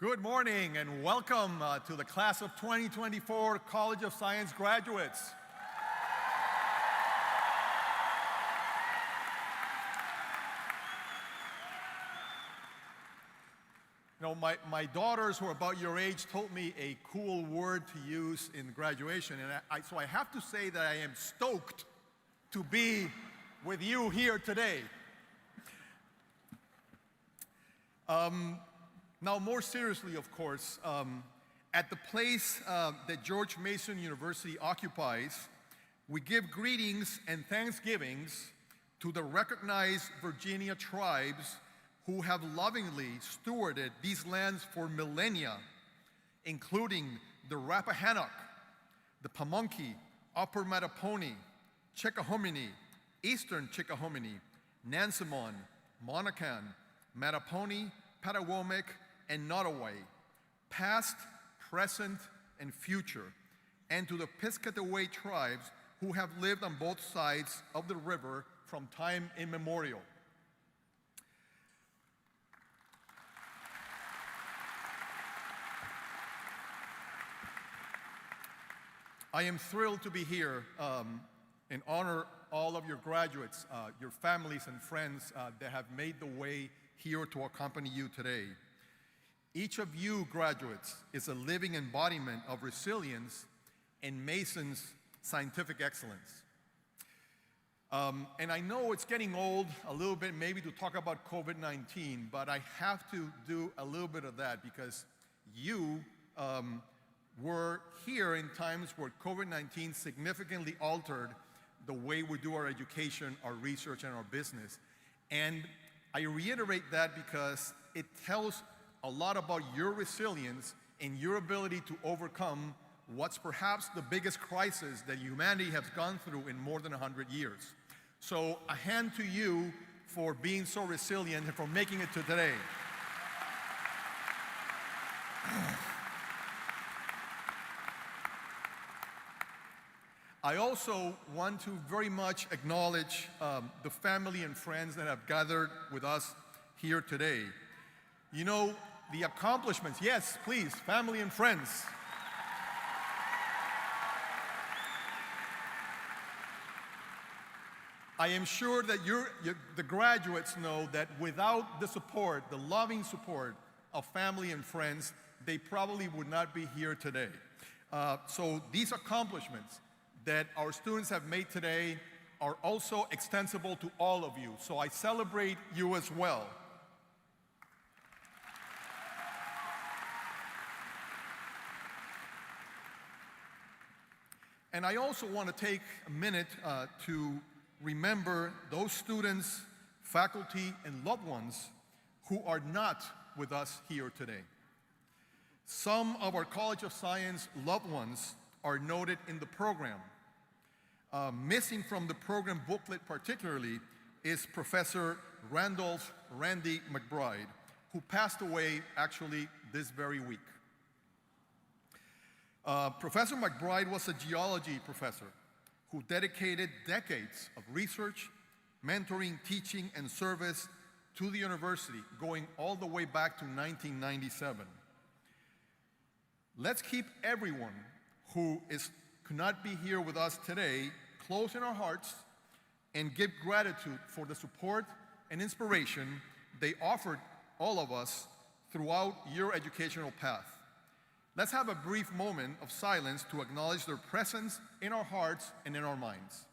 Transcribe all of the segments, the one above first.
Good morning and welcome to the class of 2024 College of Science graduates. You know, my daughters who are about your age told me a cool word to use in graduation, and so I have to say that I am stoked to be with you here today. Now, more seriously, of course, at the place that George Mason University occupies, we give greetings and thanksgivings to the recognized Virginia tribes who have lovingly stewarded these lands for millennia, including the Rappahannock, the Pamunkey, Upper Mattapony, Chickahominy, Eastern Chickahominy, Nansemond, Monacan, Mattapony, Patawomeck, and Nottoway, past, present, and future, and to the Piscataway tribes who have lived on both sides of the river from time immemorial. I am thrilled to be here and honor all of your graduates, your families and friends that have made the way here to accompany you today. Each of you graduates is a living embodiment of resilience and Mason's scientific excellence. And I know it's getting old a little bit maybe to talk about COVID-19, but I have to do a little bit of that because you were here in times where COVID-19 significantly altered the way we do our education, our research, and our business. And I reiterate that because it tells a lot about your resilience and your ability to overcome what's perhaps the biggest crisis that humanity has gone through in more than 100 years. So a hand to you for being so resilient and for making it to today. I also want to very much acknowledge the family and friends that have gathered with us here today. You know, the accomplishments, yes, please, family and friends. I am sure that the graduates know that without the support, the loving support of family and friends, they probably would not be here today. So these accomplishments that our students have made today are also extensible to all of you. So I celebrate you as well. And I also want to take a minute to remember those students, faculty, and loved ones who are not with us here today. Some of our College of Science loved ones are noted in the program. Missing from the program booklet particularly is Professor Randolph Randy McBride, who passed away actually this very week. Professor McBride was a geology professor who dedicated decades of research, mentoring, teaching, and service to the university, going all the way back to 1997. Let's keep everyone who could not be here with us today close in our hearts and give gratitude for the support and inspiration they offered all of us throughout your educational path. Let's have a brief moment of silence to acknowledge their presence in our hearts and in our minds.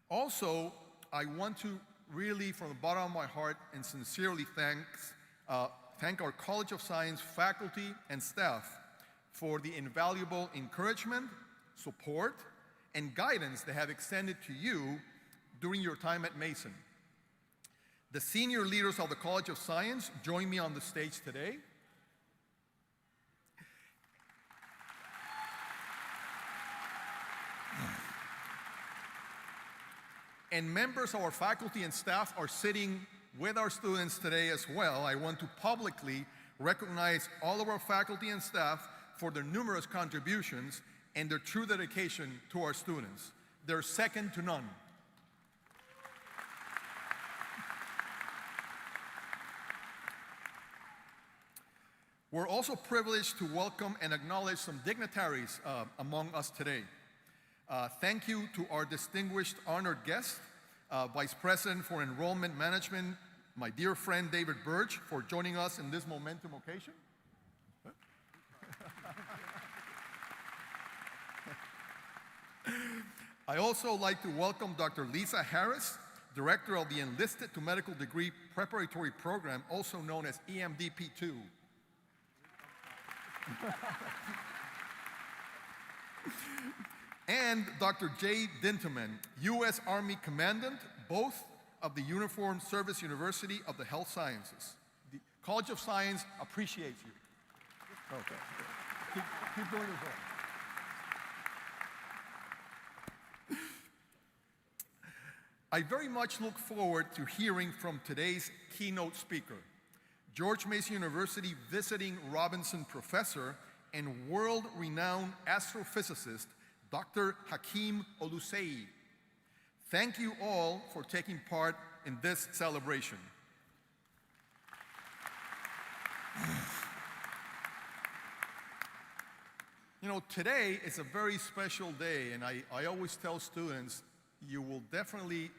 Also, I want to really, from the bottom of my heart and sincerely thank our College of Science faculty and staff for the invaluable encouragement, support, and guidance they have extended to you during your time at Mason. The senior leaders of the College of Science join me on the stage today. And members of our faculty and staff are sitting with our students today as well. I want to publicly recognize all of our faculty and staff for their numerous contributions and their true dedication to our students. They're second to none. We're also privileged to welcome and acknowledge some dignitaries among us today. Thank you to our distinguished honored guest, Vice President for Enrollment Management, my dear friend David Burge, for joining us in this momentum occasion. I also like to welcome Dr. Lisa Harris, Director of the Enlisted to Medical Degree Preparatory Program, also known as EMDP2. And Dr. Jay Dinteman, U.S. Army Commandant, both of the Uniformed Service University of the Health Sciences. The College of Science appreciates you. Okay. Keep doing your work. I very much look forward to hearing from today's keynote speaker, George Mason University visiting Robinson professor and world-renowned astrophysicist, Dr. Hakeem Oluseyi. Thank you all for taking part in this celebration. You know, today is a very special day, and I always tell students, you will definitely,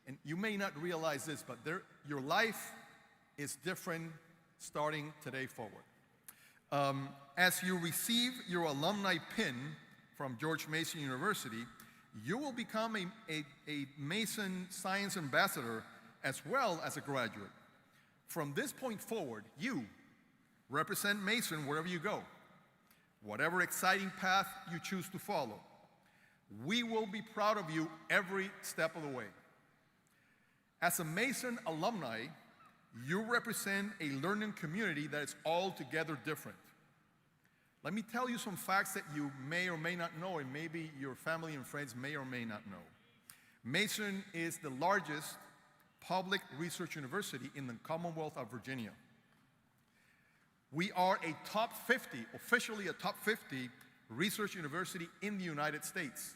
and you may not realize this, but your life is different starting today forward. As you receive your alumni pin from George Mason University, you will become a Mason Science Ambassador as well as a graduate. From this point forward, you represent Mason wherever you go, whatever exciting path you choose to follow. We will be proud of you every step of the way. As a Mason alumni, you represent a learning community that is altogether different. Let me tell you some facts that you may or may not know, and maybe your family and friends may or may not know. Mason is the largest public research university in the Commonwealth of Virginia. We are a top 50, officially a top 50 research university in the United States.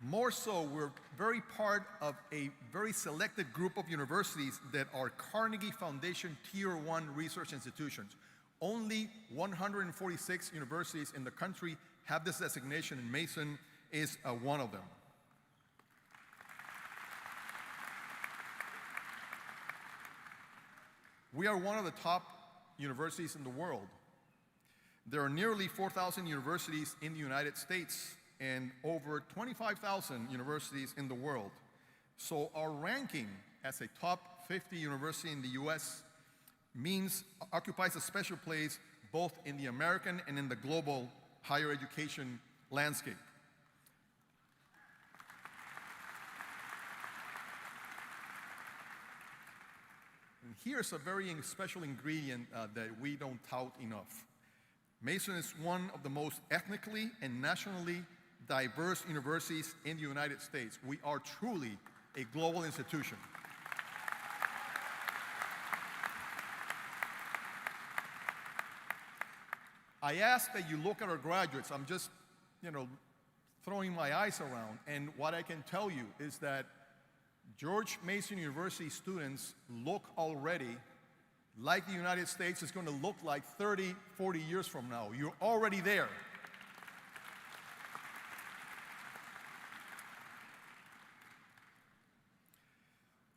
More so, we're very part of a very selected group of universities that are Carnegie Foundation Tier 1 research institutions. Only 146 universities in the country have this designation, and Mason is one of them. We are one of the top universities in the world. There are nearly 4,000 universities in the United States and over 25,000 universities in the world. So our ranking as a top 50 university in the US occupies a special place both in the American and in the global higher education landscape. And here's a very special ingredient that we don't tout enough. Mason is one of the most ethnically and nationally diverse universities in the United States. We are truly a global institution. I ask that you look at our graduates. I'm just, throwing my eyes around, and what I can tell you is that George Mason University students look already like the United States is going to look like 30, 40 years from now. You're already there.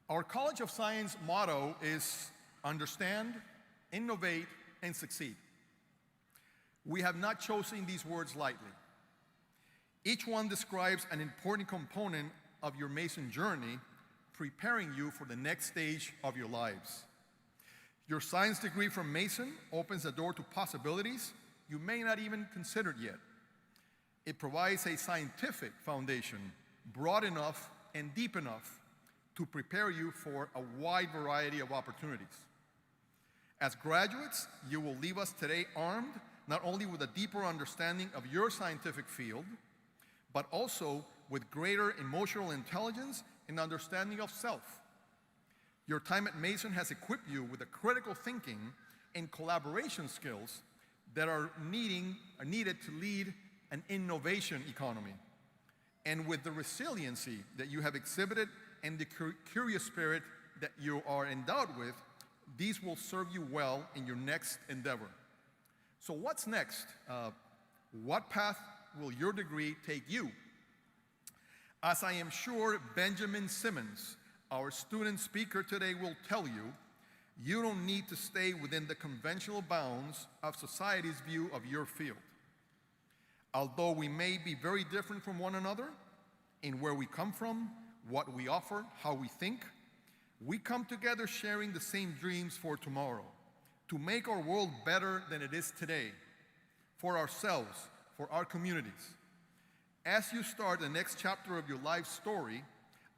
Our College of Science motto is understand, innovate, and succeed. We have not chosen these words lightly. Each one describes an important component of your Mason journey, preparing you for the next stage of your lives. Your science degree from Mason opens the door to possibilities you may not even considered yet. It provides a scientific foundation broad enough and deep enough to prepare you for a wide variety of opportunities. As graduates, you will leave us today armed not only with a deeper understanding of your scientific field, but also with greater emotional intelligence and understanding of self. Your time at Mason has equipped you with the critical thinking and collaboration skills that are needed to lead an innovation economy, and with the resiliency that you have exhibited and the curious spirit that you are endowed with, these will serve you well in your next endeavor. So what's next? What path will your degree take you? As I am sure Benjamin Simmons, our student speaker today, will tell you, you don't need to stay within the conventional bounds of society's view of your field. Although we may be very different from one another in where we come from, what we offer, how we think, we come together sharing the same dreams for tomorrow, to make our world better than it is today, for ourselves, for our communities. As you start the next chapter of your life story,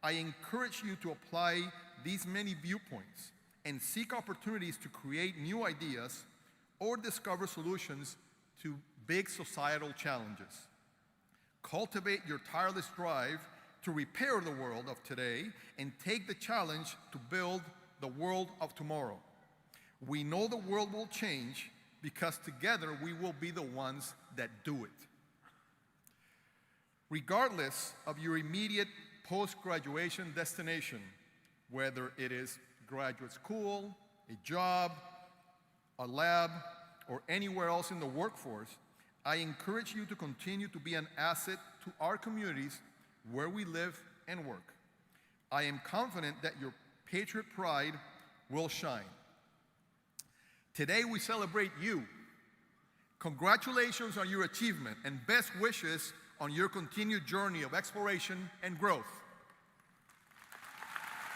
I encourage you to apply these many viewpoints and seek opportunities to create new ideas or discover solutions to big societal challenges. Cultivate your tireless drive to repair the world of today and take the challenge to build the world of tomorrow. We know the world will change because together we will be the ones that do it. Regardless of your immediate post-graduation destination, whether it is graduate school, a job, a lab, or anywhere else in the workforce, I encourage you to continue to be an asset to our communities where we live and work. I am confident that your patriot pride will shine. Today we celebrate you. Congratulations on your achievement and best wishes on your continued journey of exploration and growth.